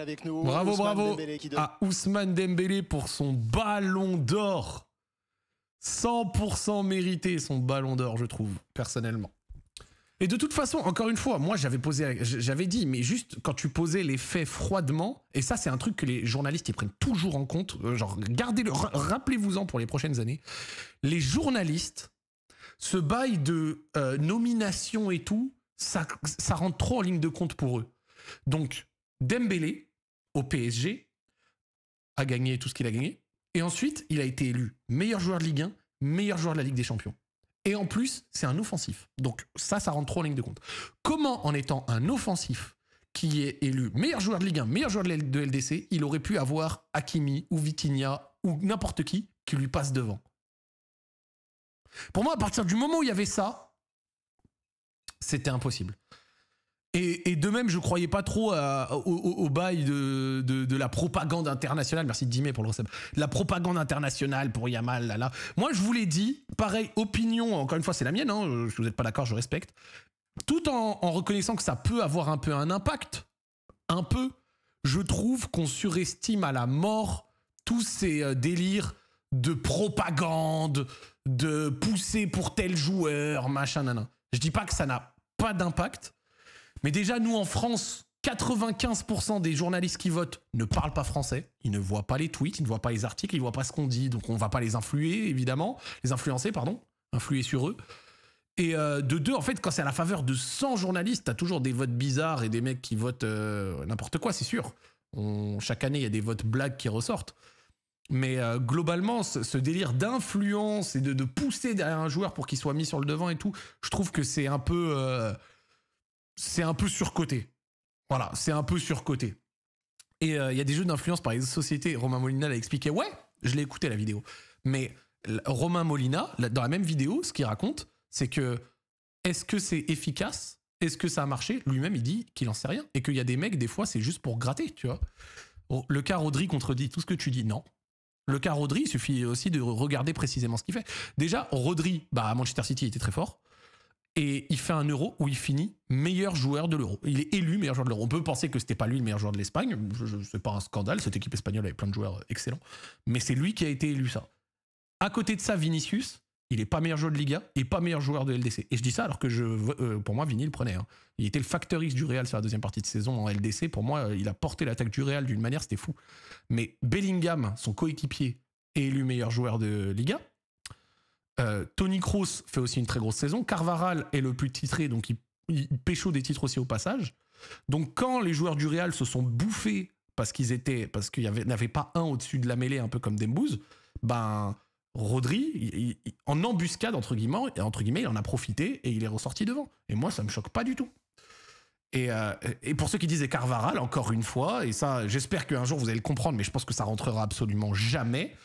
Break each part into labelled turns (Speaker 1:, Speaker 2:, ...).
Speaker 1: avec nous.
Speaker 2: Bravo,
Speaker 1: Ousmane
Speaker 2: bravo
Speaker 1: Dembélé qui
Speaker 2: à Ousmane Dembélé pour son ballon d'or. 100% mérité son ballon d'or, je trouve, personnellement. Et de toute façon, encore une fois, moi j'avais dit, mais juste quand tu posais les faits froidement, et ça c'est un truc que les journalistes ils prennent toujours en compte, genre gardez-le, rappelez-vous-en pour les prochaines années, les journalistes, ce bail de nomination et tout, ça rentre trop en ligne de compte pour eux. Donc Dembélé, au PSG, a gagné tout ce qu'il a gagné, et ensuite il a été élu meilleur joueur de Ligue 1, meilleur joueur de la Ligue des Champions. Et en plus, c'est un offensif. Donc ça rentre trop en ligne de compte. Comment, en étant un offensif qui est élu meilleur joueur de Ligue 1, meilleur joueur de LDC, il aurait pu avoir Hakimi ou Vitinha ou n'importe qui lui passe devant? Pour moi, à partir du moment où il y avait ça, c'était impossible. Et de même, je ne croyais pas trop au bail de la propagande internationale. Merci Dimé pour le recep. La propagande internationale pour Yamal, là. Moi, je vous l'ai dit, pareil, opinion, encore une fois, c'est la mienne, hein, si vous n'êtes pas d'accord, je respecte. Tout en reconnaissant que ça peut avoir un peu un impact, un peu, je trouve qu'on surestime à la mort tous ces délires de propagande, de pousser pour tel joueur, machin, nanan. Je dis pas que ça n'a pas d'impact. Mais déjà, nous, en France, 95% des journalistes qui votent ne parlent pas français. Ils ne voient pas les tweets, ils ne voient pas les articles, ils ne voient pas ce qu'on dit. Donc, on ne va pas les influer, évidemment. Les influencer, pardon. Influer sur eux. Et de deux, en fait, quand c'est à la faveur de 100 journalistes, t'as toujours des votes bizarres et des mecs qui votent n'importe quoi, c'est sûr. Chaque année, il y a des votes blagues qui ressortent. Mais globalement, ce délire d'influence et de pousser derrière un joueur pour qu'il soit mis sur le devant et tout, je trouve que c'est un peu surcoté. Voilà, c'est un peu surcoté. Et il y a des jeux d'influence par les sociétés. Romain Molina l'a expliqué. Ouais, je l'ai écouté la vidéo. Mais Romain Molina, dans la même vidéo, ce qu'il raconte, c'est que est-ce que c'est efficace? Est-ce que ça a marché? Lui-même, il dit qu'il en sait rien. Et qu'il y a des mecs, des fois, c'est juste pour gratter, tu vois. Le cas Rodri contredit tout ce que tu dis. Non. Le cas Rodri, il suffit aussi de regarder précisément ce qu'il fait. Déjà, Rodri, à Manchester City, il était très fort. Et il fait un Euro où il finit meilleur joueur de l'Euro. Il est élu meilleur joueur de l'Euro. On peut penser que c'était pas lui le meilleur joueur de l'Espagne. C'est pas un scandale. Cette équipe espagnole avait plein de joueurs excellents. Mais c'est lui qui a été élu ça. À côté de ça, Vinicius, il est pas meilleur joueur de Liga et pas meilleur joueur de LDC. Et je dis ça alors que pour moi, Vini le prenait. Hein. Il était le facteur X du Real sur la deuxième partie de saison en LDC. Pour moi, il a porté l'attaque du Real d'une manière, c'était fou. Mais Bellingham, son coéquipier, est élu meilleur joueur de Liga. Toni Kroos fait aussi une très grosse saison. Carvajal est le plus titré, donc il pécho des titres aussi au passage. Donc quand les joueurs du Real se sont bouffés parce qu'il n'y avait pas un au-dessus de la mêlée, un peu comme Dembouz, Rodri, en embuscade, entre guillemets, il en a profité et il est ressorti devant. Et moi, ça me choque pas du tout. Et pour ceux qui disaient Carvajal, encore une fois, et ça, j'espère qu'un jour vous allez le comprendre, mais je pense que ça rentrera absolument jamais.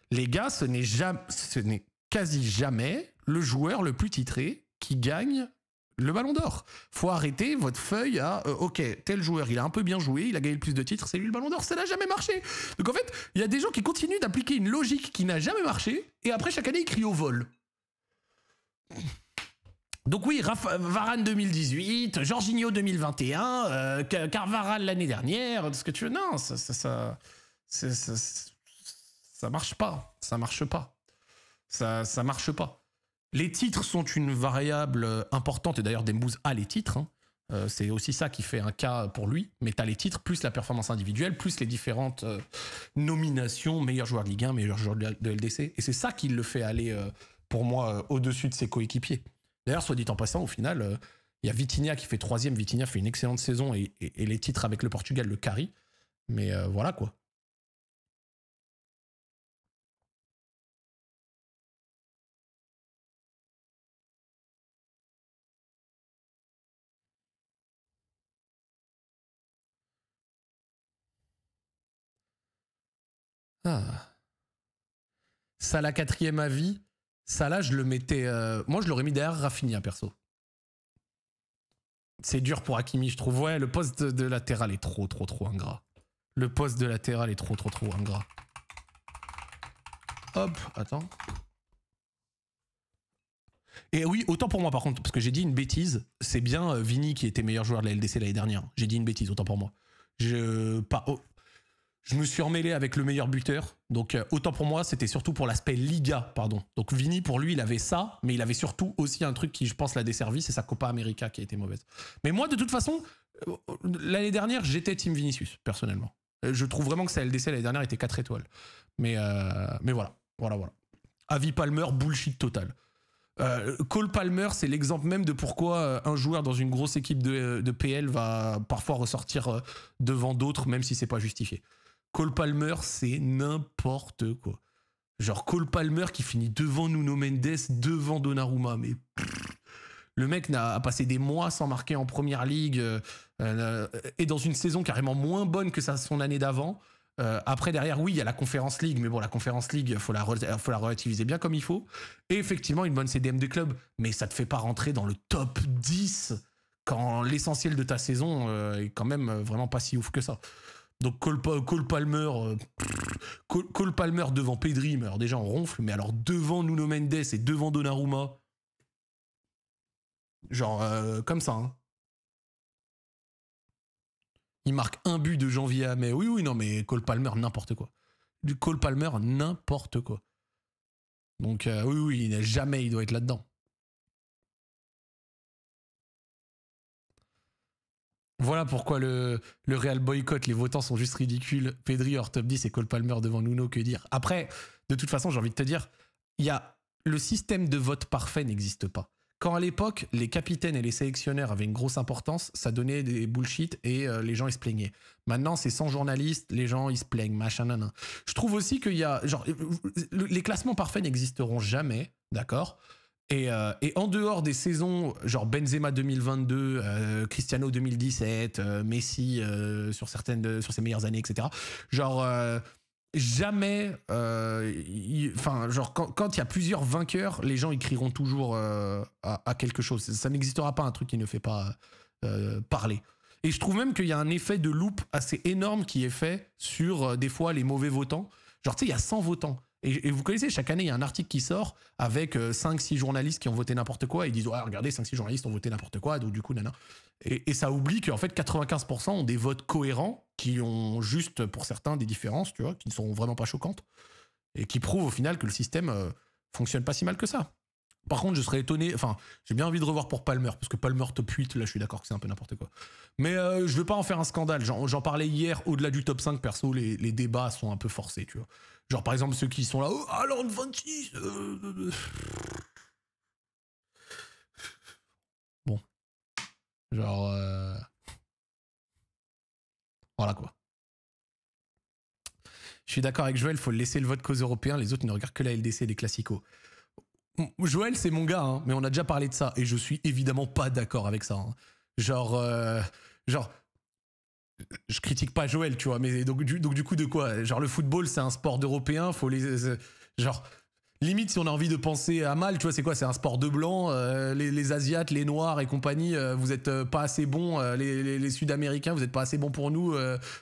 Speaker 2: Les gars, ce n'est quasi jamais le joueur le plus titré qui gagne le ballon d'or. Faut arrêter votre feuille à ok, tel joueur, il a un peu bien joué, il a gagné le plus de titres, c'est lui le ballon d'or. Ça n'a jamais marché. Donc en fait, il y a des gens qui continuent d'appliquer une logique qui n'a jamais marché et après chaque année ils crient au vol. Donc oui, Varane 2018, Jorginho 2021, Carvajal l'année dernière, ce que tu veux. Non, ça marche pas. Ça marche pas. Ça marche pas. Les titres sont une variable importante, et d'ailleurs Dembouz a les titres. Hein. C'est aussi ça qui fait un cas pour lui. Mais tu as les titres, plus la performance individuelle, plus les différentes nominations, meilleur joueur de Ligue 1, meilleur joueur de LDC. Et c'est ça qui le fait aller, pour moi, au-dessus de ses coéquipiers. D'ailleurs, soit dit en passant, au final, il y a Vitinha qui fait 3e. Vitinha fait une excellente saison et les titres avec le Portugal le carry. Mais voilà quoi. Ah. Salah 4e avis. Salah, je le mettais. Moi, je l'aurais mis derrière Rafinha, perso. C'est dur pour Hakimi, je trouve. Ouais, le poste de latéral est trop ingrat. Le poste de latéral est trop ingrat. Hop, attends. Et oui, autant pour moi par contre, parce que j'ai dit une bêtise. C'est bien Vini qui était meilleur joueur de la LDC l'année dernière. J'ai dit une bêtise, autant pour moi. Je me suis emmêlé avec le meilleur buteur. Donc, autant pour moi, c'était surtout pour l'aspect Liga, pardon. Donc, Vini, pour lui, il avait ça, mais il avait surtout aussi un truc qui, je pense, l'a desservi, c'est sa Copa América qui a été mauvaise. Mais moi, de toute façon, l'année dernière, j'étais Team Vinicius, personnellement. Je trouve vraiment que sa LDC l'année dernière était 4 étoiles. Mais voilà. Avis Palmer, bullshit total. Cole Palmer, c'est l'exemple même de pourquoi un joueur dans une grosse équipe de PL va parfois ressortir devant d'autres, même si c'est pas justifié. Cole Palmer, c'est n'importe quoi. Genre Cole Palmer qui finit devant Nuno Mendes, devant Donnarumma, mais le mec a passé des mois sans marquer en première ligue et dans une saison carrément moins bonne que son année d'avant. Après, derrière, oui, il y a la Conference League, mais bon, la Conference League, il faut la relativiser bien comme il faut. Et effectivement, une bonne CDM de club, mais ça te fait pas rentrer dans le top 10 quand l'essentiel de ta saison est quand même vraiment pas si ouf que ça. Donc Cole Palmer devant Pedri, mais alors déjà on ronfle, mais alors devant Nuno Mendes et devant Donnarumma, genre comme ça, hein. Il marque un but de janvier à mai. Oui, non, mais Cole Palmer, n'importe quoi. Du Cole Palmer, n'importe quoi. Donc, oui, jamais il doit être là-dedans. Voilà pourquoi le Real boycott, les votants sont juste ridicules. Pedri hors top 10 et Cole Palmer devant Nuno, que dire. Après, de toute façon, j'ai envie de te dire, le système de vote parfait n'existe pas. Quand à l'époque, les capitaines et les sélectionneurs avaient une grosse importance, ça donnait des bullshit et les gens ils se plaignaient. Maintenant, c'est sans journalistes, les gens ils se plaignent, machin, nan. Je trouve aussi qu'il y a, genre, les classements parfaits n'existeront jamais, d'accord ? Et en dehors des saisons, genre Benzema 2022, Cristiano 2017, Messi sur ses meilleures années, etc. Genre jamais, genre quand il y a plusieurs vainqueurs, les gens ils crieront toujours à quelque chose. Ça n'existera pas un truc qui ne fait pas parler. Et je trouve même qu'il y a un effet de loupe assez énorme qui est fait sur des fois les mauvais votants. Genre tu sais, il y a 100 votants. Et vous connaissez, chaque année, il y a un article qui sort avec 5-6 journalistes qui ont voté n'importe quoi. Et ils disent, ouais, regardez, 5-6 journalistes ont voté n'importe quoi. Donc, du coup, nana. Et ça oublie qu'en fait, 95% ont des votes cohérents qui ont juste, pour certains, des différences, tu vois, qui ne sont vraiment pas choquantes. Et qui prouvent au final que le système fonctionne pas si mal que ça. Par contre, je serais étonné. Enfin, j'ai bien envie de revoir pour Palmer, parce que Palmer top 8, là, je suis d'accord que c'est un peu n'importe quoi. Mais je veux pas en faire un scandale. J'en parlais hier, au-delà du top 5, perso, les débats sont un peu forcés, tu vois. Genre, par exemple, ceux qui sont là, oh, Haaland 26. Bon. Genre. Voilà quoi. Je suis d'accord avec Joël, faut laisser le vote qu'aux Européens, les autres ne regardent que la LDC et les classicos. Joël, c'est mon gars, hein, mais on a déjà parlé de ça, et je suis évidemment pas d'accord avec ça. Hein. Genre. Je critique pas Joël, tu vois, mais donc du coup de quoi? Genre le football c'est un sport d'Européens, faut les genre limite si on a envie de penser à mal, tu vois, c'est quoi? C'est un sport de blanc, les Asiates, les Noirs et compagnie, vous êtes pas assez bons, les Sud-Américains, vous êtes pas assez bons pour nous,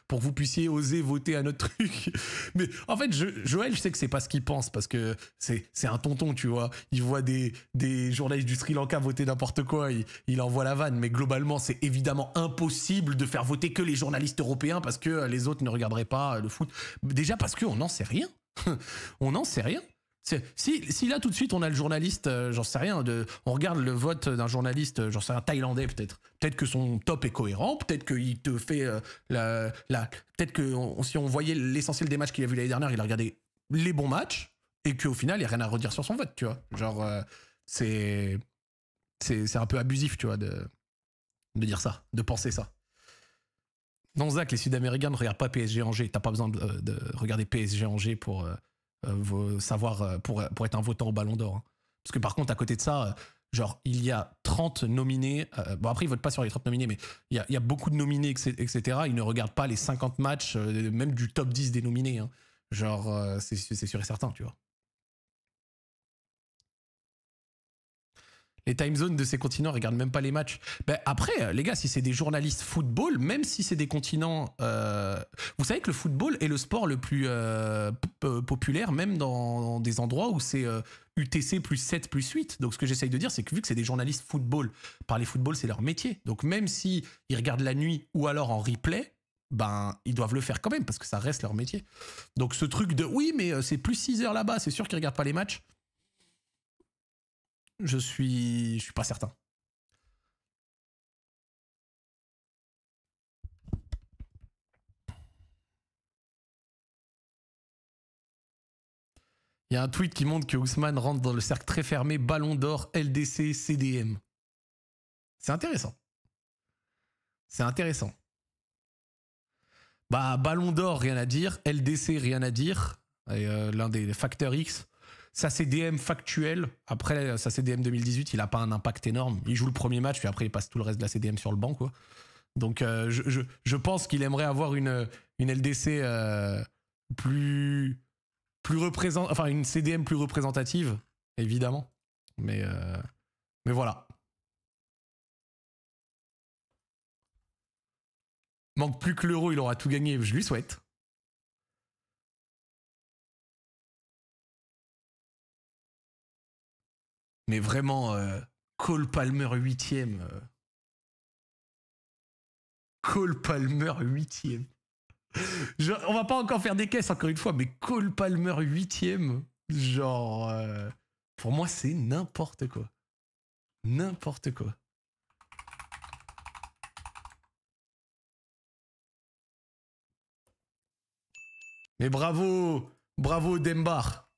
Speaker 2: pour que vous puissiez oser voter à notre truc. Mais en fait, Joël, je sais que c'est pas ce qu'il pense parce que c'est un tonton, tu vois. Il voit des journalistes du Sri Lanka voter n'importe quoi, il envoie la vanne. Mais globalement, c'est évidemment impossible de faire voter que les journalistes européens parce que les autres ne regarderaient pas le foot. Déjà parce qu'on n'en sait rien. On n'en sait rien. Si là tout de suite on a le journaliste, j'en sais rien, on regarde le vote d'un journaliste, j'en sais un Thaïlandais peut-être que son top est cohérent, peut-être qu'il te fait peut-être que si on voyait l'essentiel des matchs qu'il a vu l'année dernière, il a regardé les bons matchs et qu'au final il n'y a rien à redire sur son vote, tu vois. Genre c'est un peu abusif, tu vois, de dire ça, de penser ça. Non Zach, les Sud-Américains ne regardent pas PSG Angers, t'as pas besoin de regarder PSG Angers pour savoir pour être un votant au Ballon d'Or. Hein. Parce que par contre, à côté de ça, genre, il y a 30 nominés. Bon, après, ils votent pas sur les 30 nominés, mais il y a beaucoup de nominés, etc. Ils ne regardent pas les 50 matchs, même du top 10 des nominés. Hein. Genre, c'est sûr et certain, tu vois. Les time zones de ces continents regardent même pas les matchs. Ben après, les gars, si c'est des journalistes football, même si c'est des continents... vous savez que le football est le sport le plus populaire, même dans des endroits où c'est UTC plus 7 plus 8. Donc ce que j'essaye de dire, c'est que vu que c'est des journalistes football, parler football, c'est leur métier. Donc même si ils regardent la nuit ou alors en replay, ben ils doivent le faire quand même parce que ça reste leur métier. Donc ce truc de oui mais c'est plus 6 heures là-bas, c'est sûr qu'ils regardent pas les matchs. Je suis pas certain. Il y a un tweet qui montre que Ousmane rentre dans le cercle très fermé Ballon d'Or, LDC, CDM. C'est intéressant. C'est intéressant. Bah, Ballon d'Or, rien à dire. LDC, rien à dire. L'un des facteurs X. Sa CDM factuel. Après, sa CDM 2018, il n'a pas un impact énorme. Il joue le premier match, puis après, il passe tout le reste de la CDM sur le banc, quoi. Donc, je pense qu'il aimerait avoir une LDC plus enfin, une CDM plus représentative, évidemment. Mais voilà. Manque plus que l'euro, il aura tout gagné, je lui souhaite. Mais vraiment, Cole Palmer 8ème. Cole Palmer 8ème. On va pas encore faire des caisses, encore une fois, mais Cole Palmer 8ème, genre... pour moi, c'est n'importe quoi. N'importe quoi. Mais bravo, bravo Dembar.